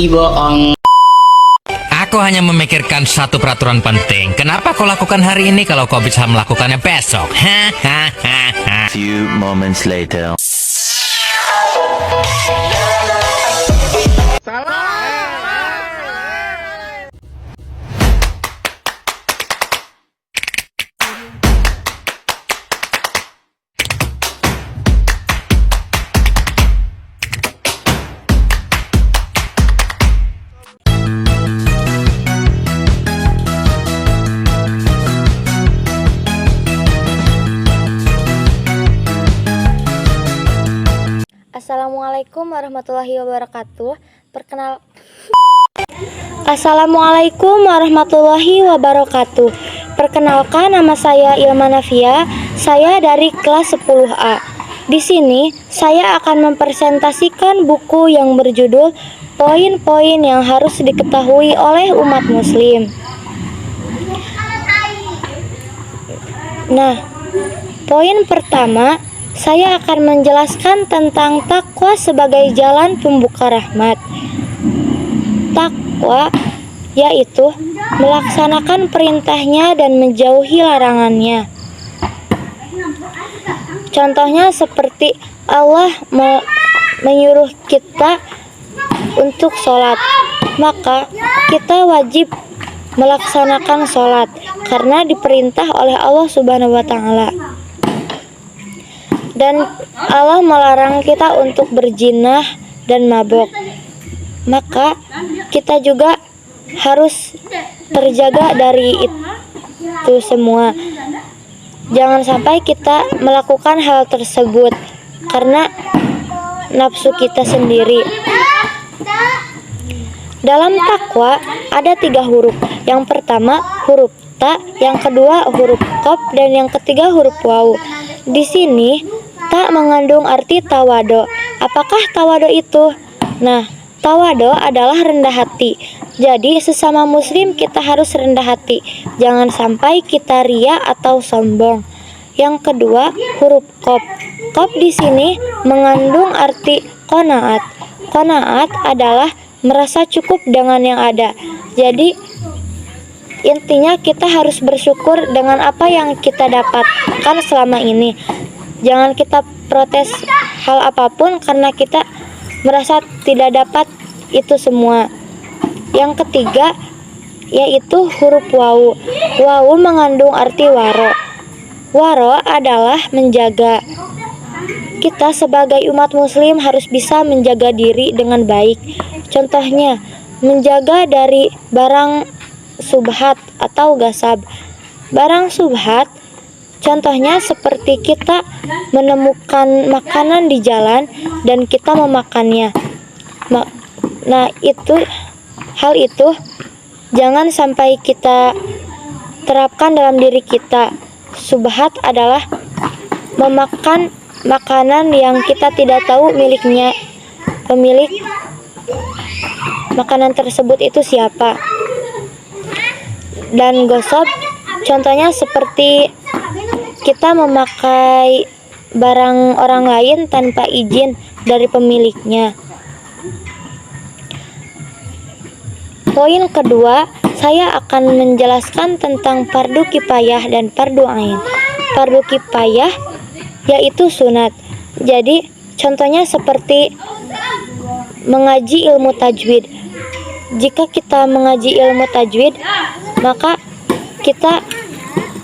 bohong. Aku hanya memikirkan satu peraturan penting. Kenapa kau lakukan hari ini kalau kau bisa melakukannya besok? Few moments later. Assalamualaikum warahmatullahi wabarakatuh. Assalamualaikum warahmatullahi wabarakatuh. Perkenalkan, nama saya Ilma Nafia. Saya dari kelas 10A. Di sini saya akan mempresentasikan buku yang berjudul Poin-poin yang harus diketahui oleh umat muslim. Nah, poin pertama, saya akan menjelaskan tentang takwa sebagai jalan pembuka rahmat. Takwa yaitu melaksanakan perintahnya dan menjauhi larangannya. Contohnya seperti Allah menyuruh kita untuk sholat, maka kita wajib melaksanakan sholat karena diperintah oleh Allah Subhanahu wa Ta'ala. Dan Allah melarang kita untuk berzinah dan mabok, maka kita juga harus terjaga dari itu semua. Jangan sampai kita melakukan hal tersebut karena nafsu kita sendiri. Dalam takwa ada 3 huruf. Yang pertama huruf ta, yang kedua huruf qaf, dan yang ketiga huruf waw. Di sini ta mengandung arti tawado. Apakah tawado itu? Nah, tawado adalah rendah hati. Jadi sesama muslim kita harus rendah hati. Jangan sampai kita ria atau sombong. Yang kedua huruf qaf. Qaf di sini mengandung arti qanaat. Qanaat adalah merasa cukup dengan yang ada. Jadi intinya kita harus bersyukur dengan apa yang kita dapatkan selama ini. Jangan kita protes hal apapun karena kita merasa tidak dapat itu semua. Yang ketiga yaitu huruf waw. Waw mengandung arti waro. Waro adalah menjaga. Kita sebagai umat muslim harus bisa menjaga diri dengan baik. Contohnya, menjaga dari barang subhat atau gasab. Barang subhat contohnya seperti kita menemukan makanan di jalan dan kita memakannya. Nah, hal itu jangan sampai kita terapkan dalam diri kita. Subhat adalah memakan makanan yang kita tidak tahu miliknya. Pemilik makanan tersebut itu siapa. Dan gosop contohnya seperti kita memakai barang orang lain tanpa izin dari pemiliknya. Poin kedua, saya akan menjelaskan tentang fardu kifayah dan fardu ain. Fardu kifayah yaitu sunat. Jadi contohnya seperti mengaji ilmu tajwid. Jika kita mengaji ilmu tajwid, maka kita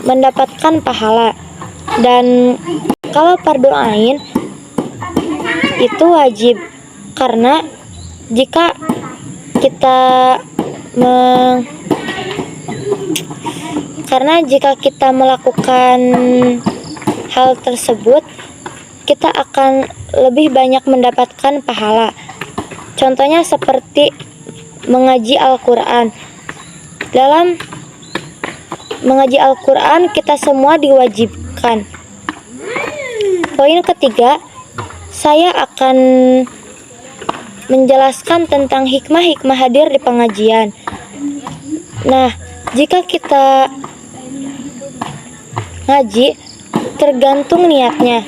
mendapatkan pahala. Dan kalau fardu ain itu wajib, karena jika kita melakukan hal tersebut, kita akan lebih banyak mendapatkan pahala. Contohnya seperti mengaji Al-Quran. Dalam mengaji Al-Quran kita semua diwajibkan. Poin ketiga, saya akan menjelaskan tentang hikmah-hikmah hadir di pengajian. Nah, jika kita ngaji tergantung niatnya.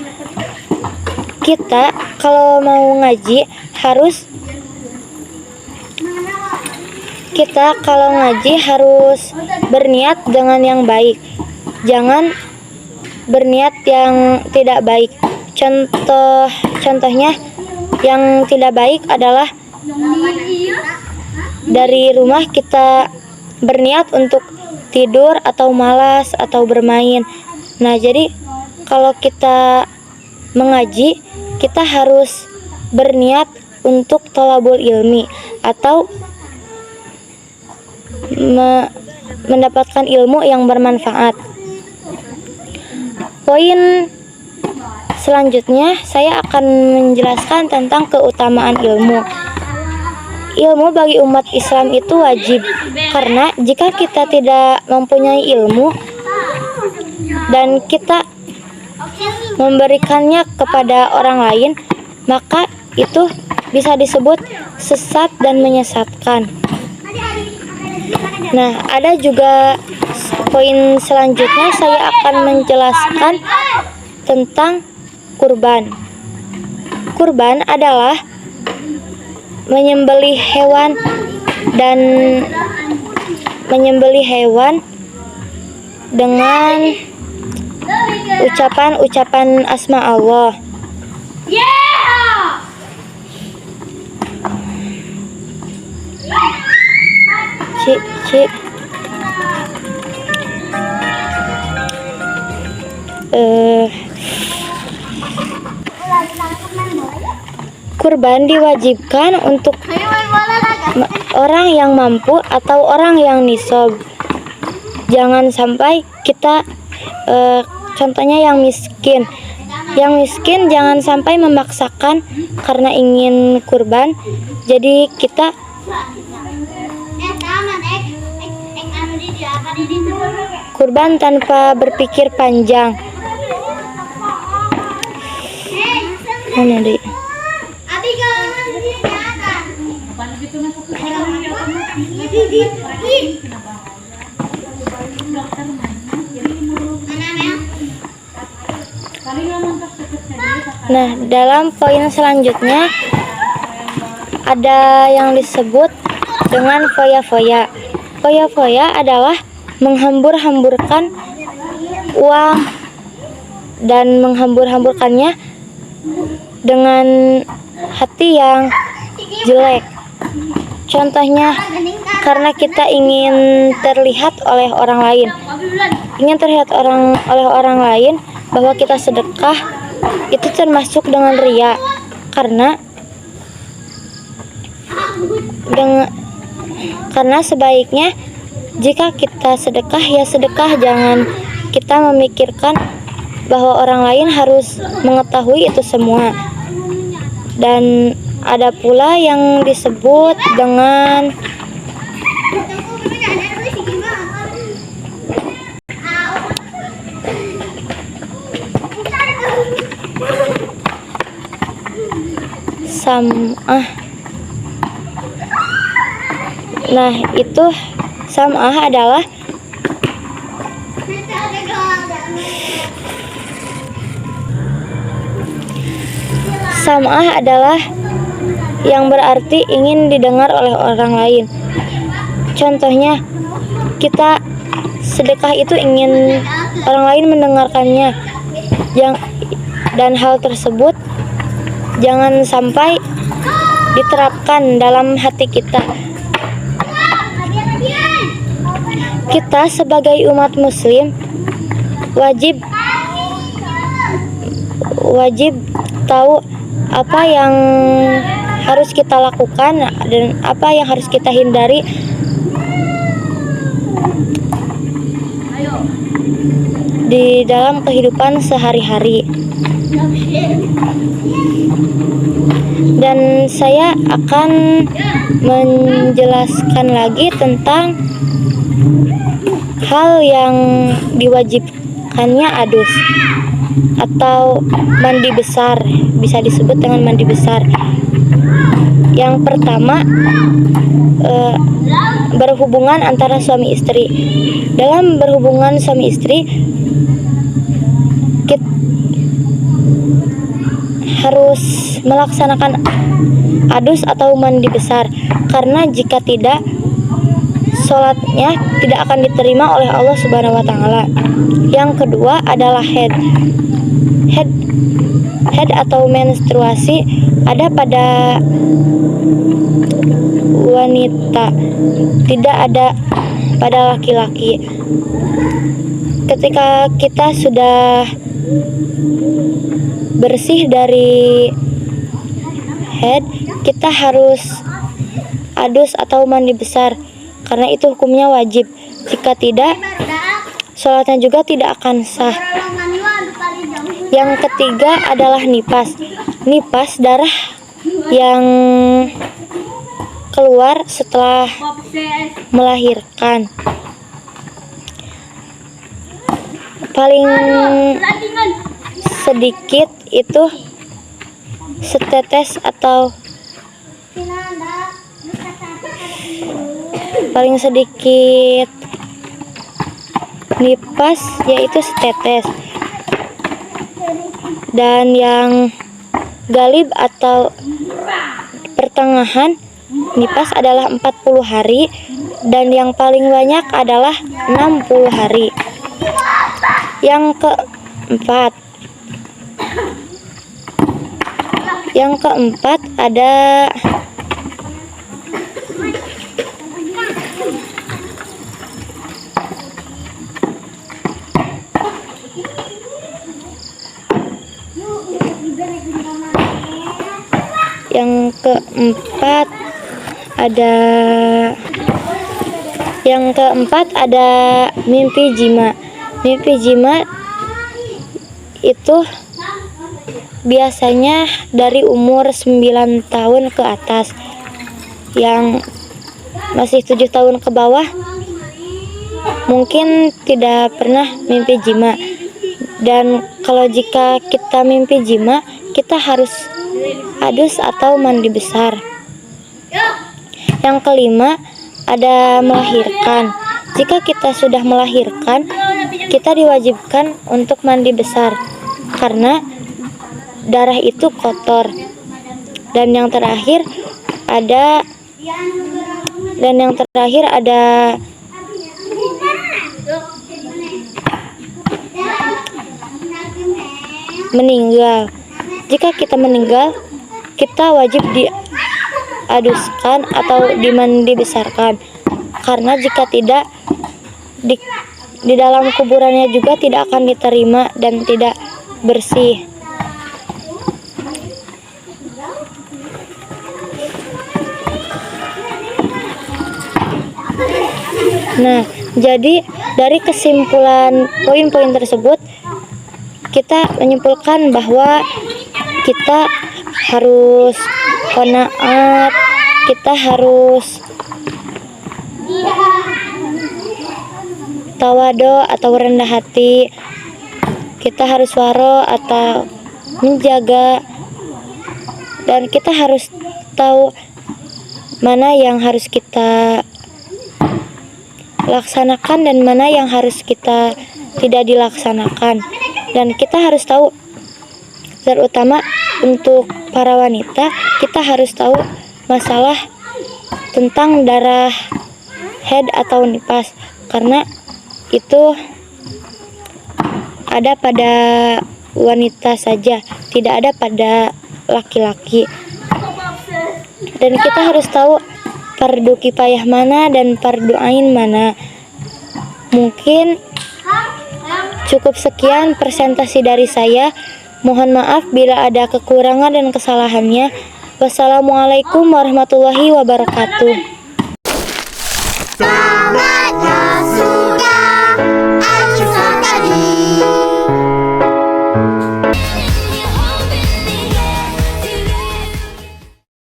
Kita kalau mau ngaji harus kita kalau ngaji harus berniat dengan yang baik. Jangan berniat yang tidak baik. Contohnya yang tidak baik adalah dari rumah kita berniat untuk tidur atau malas atau bermain. Nah, jadi kalau kita mengaji, kita harus berniat untuk thalabul ilmi atau mendapatkan ilmu yang bermanfaat. Poin selanjutnya saya akan menjelaskan tentang keutamaan ilmu. Ilmu bagi umat Islam itu wajib, karena jika kita tidak mempunyai ilmu dan kita memberikannya kepada orang lain, maka itu bisa disebut sesat dan menyesatkan. Nah, ada juga poin selanjutnya saya akan menjelaskan tentang kurban. Kurban adalah menyembelih hewan dengan ucapan asma Allah. Kurban diwajibkan untuk orang yang mampu atau orang yang nisab. Jangan sampai kita contohnya yang miskin. Yang miskin jangan sampai memaksakan karena ingin kurban. Jadi kita kurban tanpa berpikir panjang. Mana deh? Nah, dalam poin selanjutnya ada yang disebut dengan foya-foya. Foya-foya adalah menghambur-hamburkan uang dan menghambur-hamburkannya dengan hati yang jelek. Contohnya karena kita ingin terlihat oleh orang lain. Ingin terlihat oleh orang lain bahwa kita sedekah, itu termasuk dengan riya. Karena sebaiknya jika kita sedekah, ya sedekah, jangan kita memikirkan bahwa orang lain harus mengetahui itu semua. Dan ada pula yang disebut dengan sam'ah. Nah, itu sam'ah adalah yang berarti ingin didengar oleh orang lain. Contohnya, kita sedekah itu ingin orang lain mendengarkannya. Dan hal tersebut jangan sampai diterapkan dalam hati kita. Kita sebagai umat muslim wajib tahu apa yang harus kita lakukan dan apa yang harus kita hindari di dalam kehidupan sehari-hari. Dan saya akan menjelaskan lagi tentang hal yang diwajibkannya adus atau mandi besar, bisa disebut dengan mandi besar. Yang pertama, berhubungan antara suami istri. Dalam berhubungan suami istri, kita harus melaksanakan adus atau mandi besar, karena jika tidak, sholatnya tidak akan diterima oleh Allah Subhanahu wa Ta'ala. Yang kedua adalah haid atau menstruasi ada pada wanita, tidak ada pada laki-laki. Ketika kita sudah bersih dari haid, kita harus adus atau mandi besar, karena itu hukumnya wajib. Jika tidak, sholatnya juga tidak akan sah. Yang ketiga adalah nipas. Nipas darah yang keluar setelah melahirkan. Paling sedikit itu setetes atau paling sedikit nipas yaitu setetes. Dan yang galib atau pertengahan nipas adalah 40 hari dan yang paling banyak adalah 60 hari. Yang keempat ada mimpi jima. Mimpi jima itu biasanya dari umur 9 tahun ke atas. Yang masih 7 tahun ke bawah mungkin tidak pernah mimpi jima. Dan kalau jika kita mimpi jima, kita harus adus atau mandi besar. Yang kelima ada melahirkan. Jika kita sudah melahirkan, kita diwajibkan untuk mandi besar karena darah itu kotor. Dan yang terakhir ada meninggal. Jika kita meninggal, kita wajib diaduskan atau dimandi besarkan, karena jika tidak, di dalam kuburannya juga tidak akan diterima dan tidak bersih. Nah, jadi dari kesimpulan poin-poin tersebut, kita menyimpulkan bahwa kita harus qanaat, kita harus tawado atau rendah hati, kita harus waro atau menjaga, dan kita harus tahu mana yang harus kita laksanakan dan mana yang harus kita tidak dilaksanakan. Dan kita harus tahu, terutama untuk para wanita, kita harus tahu masalah tentang darah haid atau nipas, karena itu ada pada wanita saja, tidak ada pada laki-laki. Dan kita harus tahu fardu kifayah mana dan fardu ain mana. Mungkin cukup sekian presentasi dari saya. Mohon maaf bila ada kekurangan dan kesalahannya. Wassalamualaikum warahmatullahi wabarakatuh.